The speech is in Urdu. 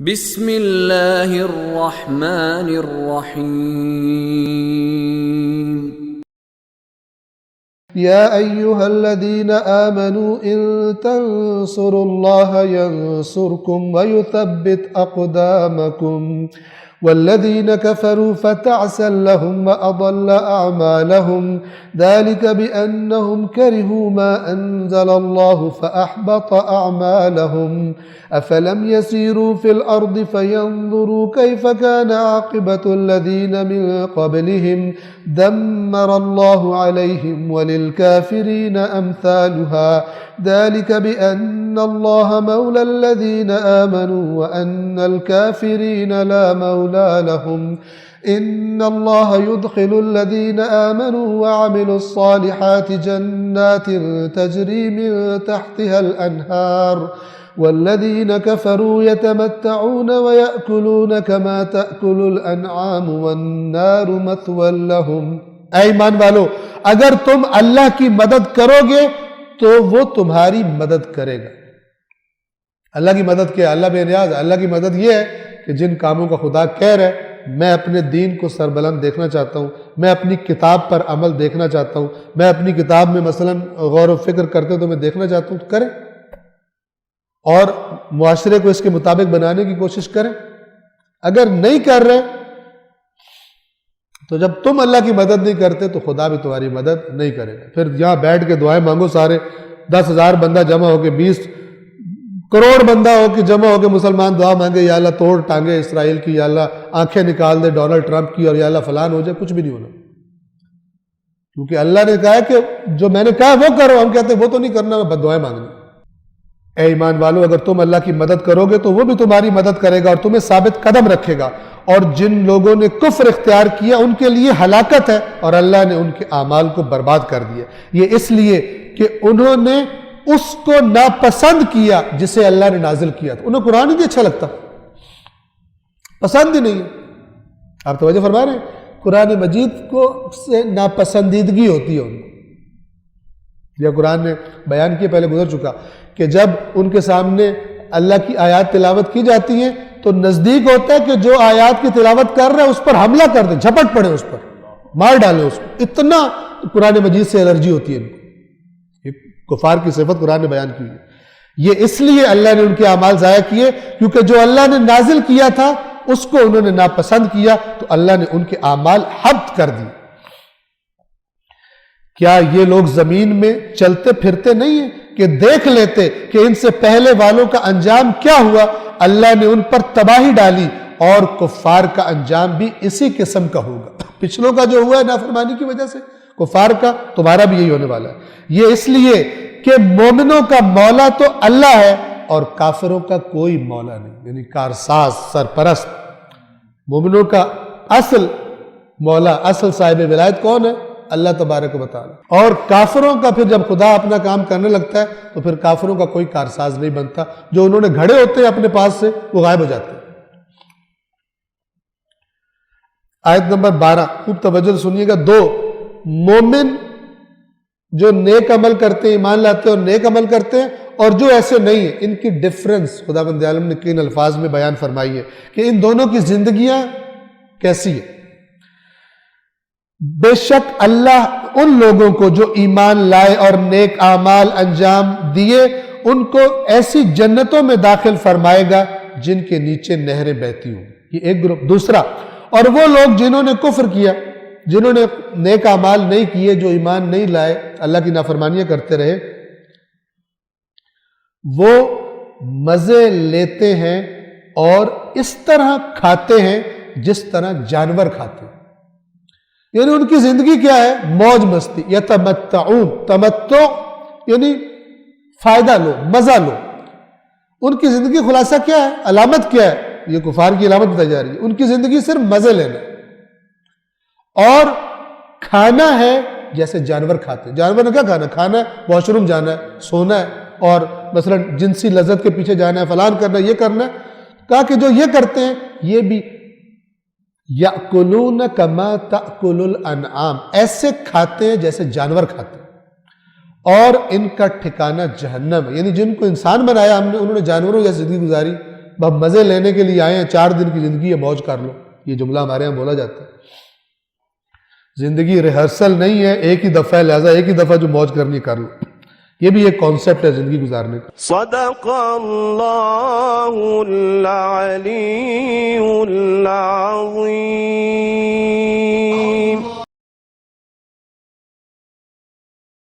بسم اللہ الرحمن الرحیم يا أيها الذين آمنوا إن تنصروا الله ينصركم ويثبت أقدامكم والذين كفروا فتعسا لهم وأضل أعمالهم ذلك بأنهم كرهوا ما أنزل الله فأحبط أعمالهم أفلم يسيروا في الأرض فينظروا كيف كان عاقبة الذين من قبلهم دمر الله عليهم وللكافرين أمثالها ذلك بأن الله مولى الذين آمنوا وأن الكافرين لا مولى لهم إن الله يدخل الذين آمنوا وعملوا الصالحات جنات تجري من تحتها الأنهار والذين كفروا يتمتعون ويأكلون كما تأكل الأنعام والنار مثوى لهم۔ اے ایمان والو، اگر تم اللہ کی مدد کرو گے تو وہ تمہاری مدد کرے گا۔ اللہ کی مدد کیا؟ اللہ بے نیاز۔ اللہ کی مدد یہ ہے کہ جن کاموں کا خدا کہہ رہا ہے، میں اپنے دین کو سربلند دیکھنا چاہتا ہوں، میں اپنی کتاب پر عمل دیکھنا چاہتا ہوں، میں اپنی کتاب میں مثلا غور و فکر کرتے تو میں دیکھنا چاہتا ہوں، کریں اور معاشرے کو اس کے مطابق بنانے کی کوشش کریں۔ اگر نہیں کر رہے تو جب تم اللہ کی مدد نہیں کرتے تو خدا بھی تمہاری مدد نہیں کرے گا۔ پھر یہاں بیٹھ کے دعائیں مانگو، سارے 10,000 بندہ جمع ہو کے، 20 کروڑ بندہ ہو کے جمع ہو کے مسلمان دعا مانگے، یا اللہ توڑ ٹانگے اسرائیل کی، یا اللہ آنکھیں نکال دے ڈونلڈ ٹرمپ کی، اور یا اللہ فلان ہو جائے، کچھ بھی نہیں ہونا، کیونکہ اللہ نے کہا ہے کہ جو میں نے کہا وہ کرو۔ ہم کہتے ہیں وہ تو نہیں کرنا، میں بد دعائیں مانگنی۔ اے ایمان والو، اگر تم اللہ کی مدد کرو گے تو وہ بھی تمہاری مدد کرے گا اور تمہیں ثابت قدم رکھے گا، اور جن لوگوں نے کفر اختیار کیا ان کے لیے ہلاکت ہے، اور اللہ نے ان کے اعمال کو برباد کر دیا۔ یہ اس لیے کہ انہوں نے اس کو ناپسند کیا جسے اللہ نے نازل کیا تھا۔ انہیں قرآن ہی نہیں اچھا لگتا، پسند ہی نہیں ہے۔ آپ توجہ فرما رہے ہیں؟ قرآن مجید کو سے ناپسندیدگی ہوتی ہے ان کو۔ یہ قرآن نے بیان کیا، پہلے گزر چکا، کہ جب ان کے سامنے اللہ کی آیات تلاوت کی جاتی ہیں تو نزدیک ہوتا ہے کہ جو آیات کی تلاوت کر رہے ہیں اس پر حملہ کر دیں، جھپٹ پڑے اس پر، مار ڈالیں اس کو۔ اتنا قرآن مجید سے الرجی ہوتی ہے ان کو۔ یہ کفار کی صفت قرآن نے بیان کی ہے۔ یہ اس لیے اللہ نے ان کے اعمال ضائع کیے کیونکہ جو اللہ نے نازل کیا تھا اس کو انہوں نے ناپسند کیا، تو اللہ نے ان کے اعمال حبط کر دیے۔ کیا یہ لوگ زمین میں چلتے پھرتے نہیں ہیں کہ دیکھ لیتے کہ ان سے پہلے والوں کا انجام کیا ہوا؟ اللہ نے ان پر تباہی ڈالی اور کفار کا انجام بھی اسی قسم کا ہوگا۔ پچھلوں کا جو ہوا ہے نافرمانی کی وجہ سے، کفار کا، تمہارا بھی یہی ہونے والا ہے۔ یہ اس لیے کہ مومنوں کا مولا تو اللہ ہے اور کافروں کا کوئی مولا نہیں، یعنی کارساز، سرپرست۔ مومنوں کا اصل مولا، اصل صاحب ولایت کون ہے؟ اللہ تبارک و تعالی۔ اور کافروں کا پھر جب خدا اپنا کام کرنے لگتا ہے تو پھر کافروں کا کوئی کارساز نہیں بنتا، جو انہوں نے گھڑے ہوتے ہیں اپنے پاس سے وہ غائب ہو جاتے ہیں۔ آیت نمبر 12 خوب توجہ سنیے گا۔ 2 مومن جو نیک عمل کرتے ہیں، ایمان لاتے ہیں اور نیک عمل کرتے ہیں، اور جو ایسے نہیں ہیں، ان کی ڈفرنس خداوند عالم نے کن الفاظ میں بیان فرمائی ہے کہ ان دونوں کی زندگیاں کیسی ہیں۔ بے شک اللہ ان لوگوں کو جو ایمان لائے اور نیک اعمال انجام دیے ان کو ایسی جنتوں میں داخل فرمائے گا جن کے نیچے نہریں بہتی ہوں۔ یہ ایک گروپ۔ دوسرا، اور وہ لوگ جنہوں نے کفر کیا، جنہوں نے نیک اعمال نہیں کیے، جو ایمان نہیں لائے، اللہ کی نافرمانیاں کرتے رہے، وہ مزے لیتے ہیں اور اس طرح کھاتے ہیں جس طرح جانور کھاتے ہیں۔ یعنی ان کی زندگی کیا ہے؟ موج مستی۔ یتمتعون، تمتع یعنی فائدہ لو، مزہ لو۔ ان کی زندگی خلاصہ کیا ہے؟ علامت کیا ہے؟ یہ کفار کی علامت بتائی جا رہی ہے۔ ان کی زندگی صرف مزے لینا اور کھانا ہے جیسے جانور کھاتے ہیں۔ جانور نے کیا کھانا؟ کھانا ہے، واش روم جانا ہے، سونا ہے، اور مثلا جنسی لذت کے پیچھے جانا ہے، فلان کرنا ہے، یہ کرنا ہے۔ کہا کہ جو یہ کرتے ہیں یہ بھی یأکلون کما تأکل الانعام، ایسے کھاتے ہیں جیسے جانور کھاتے ہیں، اور ان کا ٹھکانہ جہنم ہے۔ یعنی جن کو انسان بنایا ہم نے، انہوں نے جانوروں جیسی زندگی گزاری، اب مزے لینے کے لیے آئے ہیں، 4 دن کی زندگی ہے، موج کر لو. یہ جملہ ہمارے یہاں بولا جاتا ہے. زندگی ریہرسل نہیں ہے، ایک ہی دفعہ ہے، لہٰذا ایک ہی دفعہ جو موج کرنی کر لو. یہ بھی ایک کانسیپٹ ہے زندگی گزارنے کا. صدق اللہ العلی العظیم.